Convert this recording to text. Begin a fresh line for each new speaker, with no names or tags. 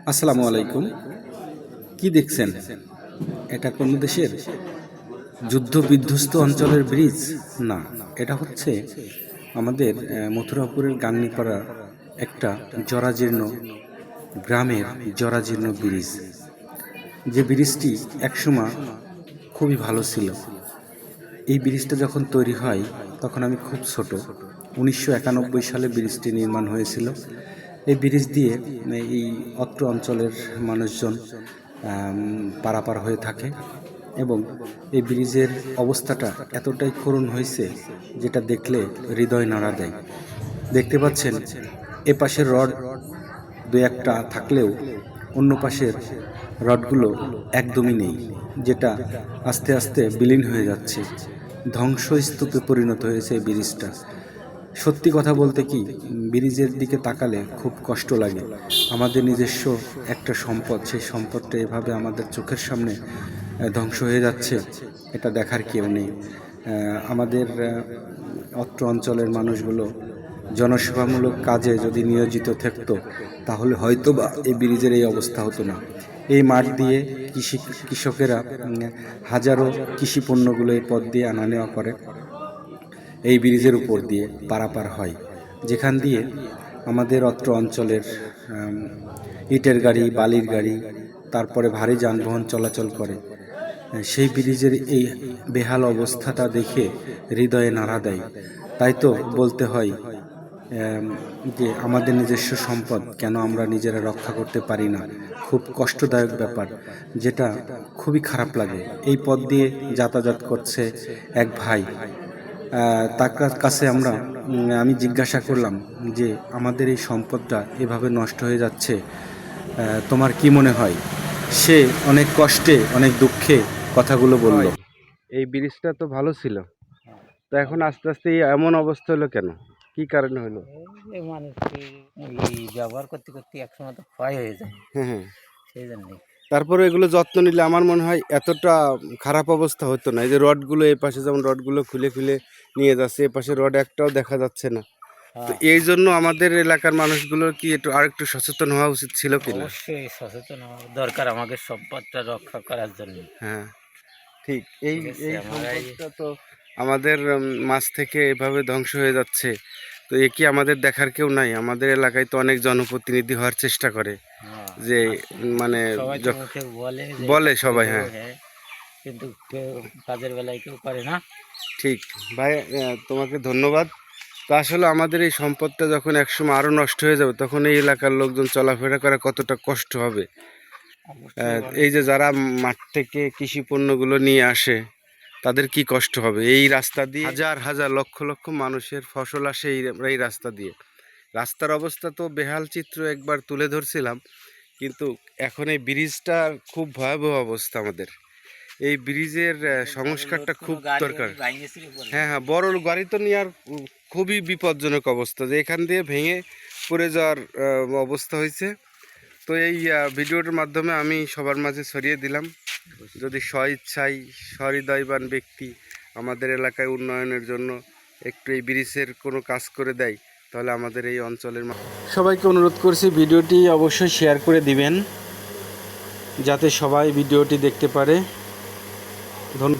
আসসালামু আলাইকুম। কি দেখছেন? এটা কোন দেশের যুদ্ধ বিধ্বস্ত অঞ্চলের ব্রিজ? না, এটা হচ্ছে আমাদের মথুরাপুরের গাংনীপাড়া একটা জরাজীর্ণ গ্রামের জরাজীর্ণ ব্রিজ। যে ব্রিজটি একসময় খুবই ভালো ছিল। এই ব্রিজটা যখন তৈরি হয় তখন আমি খুব ছোট। 1991 সালে ব্রিজটি নির্মাণ হয়েছিল। এই ব্রিজ দিয়ে এই অত্র অঞ্চলের মানুষজন পারাপার হয়ে থাকে এবং এই ব্রিজের অবস্থাটা এতটাই করুণ হয়েছে যেটা দেখলে হৃদয় নাড়া দেয়। দেখতে পাচ্ছেন এ পাশের রড দু একটা থাকলেও অন্য পাশের রডগুলো একদমই নেই, যেটা আস্তে আস্তে বিলীন হয়ে যাচ্ছে। ধ্বংসস্তূপে পরিণত হয়েছে এই ব্রিজটা। সত্যি কথা বলতে কি, ব্রিজের দিকে তাকালে খুব কষ্ট লাগে। আমাদের নিজস্ব একটা সম্পদ, সেই সম্পদটা এভাবে আমাদের চোখের সামনে ধ্বংস হয়ে যাচ্ছে, এটা দেখার কেউ নেই। আমাদের অত্র অঞ্চলের মানুষগুলো জনসেবামূলক কাজে যদি নিয়োজিত থাকতো তাহলে হয়তো বা এই ব্রিজের এই অবস্থা হতো না। এই মাঠ দিয়ে কৃষকেরা হাজারো কৃষি পণ্যগুলো এই পথ দিয়ে আনা নেওয়া করে। এই ব্রিজের উপর দিয়ে পারাপার হয়, যেখান দিয়ে আমাদের অত্র অঞ্চলের ইটের গাড়ি, বালির গাড়ি, তারপরে ভারী যানবাহন চলাচল করে। সেই ব্রিজের এই বেহাল অবস্থাটা দেখে হৃদয়ে নাড়া দেয়। তাই তো বলতে হয় যে আমাদের নিজস্ব সম্পদ কেন আমরা নিজেরা রক্ষা করতে পারি না। খুব কষ্টদায়ক ব্যাপার, যেটা খুবই খারাপ লাগে। এই পথ দিয়ে যাতায়াত করছে এক ভাই, তার কাছে আমি জিজ্ঞাসা করলাম যে আমাদের এই সম্পদটা এভাবে নষ্ট হয়ে যাচ্ছে, তোমার কি মনে হয়? সে অনেক কষ্টে অনেক দুঃখে কথাগুলো বলল। এই ব্রিজটা তো ভালো ছিল, তো এখন আস্তে আস্তে এমন অবস্থা হলো কেন? কি কারণে হলো?
এই মানুষকে এই ব্যবহার করতে করতে একসময় তো ক্ষয় হয়ে যায়,
হ্যাঁ হ্যাঁ।
সেই জন্যই।
তারপরে এগুলো যত্ন নিলে আমার মনে হয় এতটা খারাপ অবস্থা হতো না। এই যে রডগুলো, এই পাশে যেমন রডগুলো খুলে খুলে নিয়ে যাচ্ছে, এ পাশে রড একটাও দেখা যাচ্ছে না। তো
হ্যাঁ,
এই জন্য আমাদের এলাকার মানুষগুলোর কি একটু আর একটু সচেতন হওয়া উচিত ছিল কিনা?
অবশ্যই সচেতন হওয়া দরকার আমাদের সম্পদটা রক্ষা করার জন্য।
হ্যাঁ, ঠিক। এই
ঠিক আছে,
এই
আমরা
সম্পদটা তো আমাদের মাছ থেকে এভাবে ধ্বংস হয়ে যাচ্ছে। তো এ কি আমাদের দেখার কেউ নাই? আমাদের এলাকায় তো অনেক জনপ্রতিনিধি হওয়ার চেষ্টা করে, যে
আছে।
মানে
সবাই তো মুখে বলে যে
বলে
এটা
সবাই,
করবো,
হ্যাঁ
হ্যাঁ, কিন্তু কেউ কাজের বেলায় কেউ করে না।
ঠিক। ভাই, তোমাকে ধন্যবাদ। তো আসলে আমাদের এই সম্পদটা যখন একসময় আরো নষ্ট হয়ে যাবে তখন এই এলাকার লোকজন চলাফেরা করা কতটা কষ্ট হবে।
অবশ্যই
এই
অনেক।
যে যারা মাঠ থেকে কৃষি পণ্যগুলো নিয়ে আসে তাদের কি কষ্ট হবে। এই রাস্তা দিয়ে হাজার হাজার লক্ষ লক্ষ মানুষের ফসল আসে এই রাস্তা দিয়ে। রাস্তার অবস্থা তো বেহাল চিত্র একবার তুলে ধরছিলাম, কিন্তু এখন এই ব্রিজটা খুব ভয়াবহ অবস্থা আমাদের। এই ব্রিজের সংস্কারটা খুব দরকার। হ্যাঁ হ্যাঁ, বড় গাড়ি তো নেওয়ার খুবই বিপজ্জনক অবস্থা, যে এখান দিয়ে ভেঙে পড়ে যাওয়ার অবস্থা হয়েছে। তো এই ভিডিওটার মাধ্যমে আমি সবার মাঝে ছড়িয়ে দিলাম, যদি স্ব ইচ্ছায় সহৃদয়বান ব্যক্তি আমাদের এলাকায় উন্নয়নের জন্য একটু এই ব্রিজের কোনো কাজ করে দেয় তাহলে আমাদের এই অঞ্চলের সবাইকে অনুরোধ করছি ভিডিওটি অবশ্যই শেয়ার করে দিবেন যাতে সবাই ভিডিওটি দেখতে পারে। ধন্যবাদ।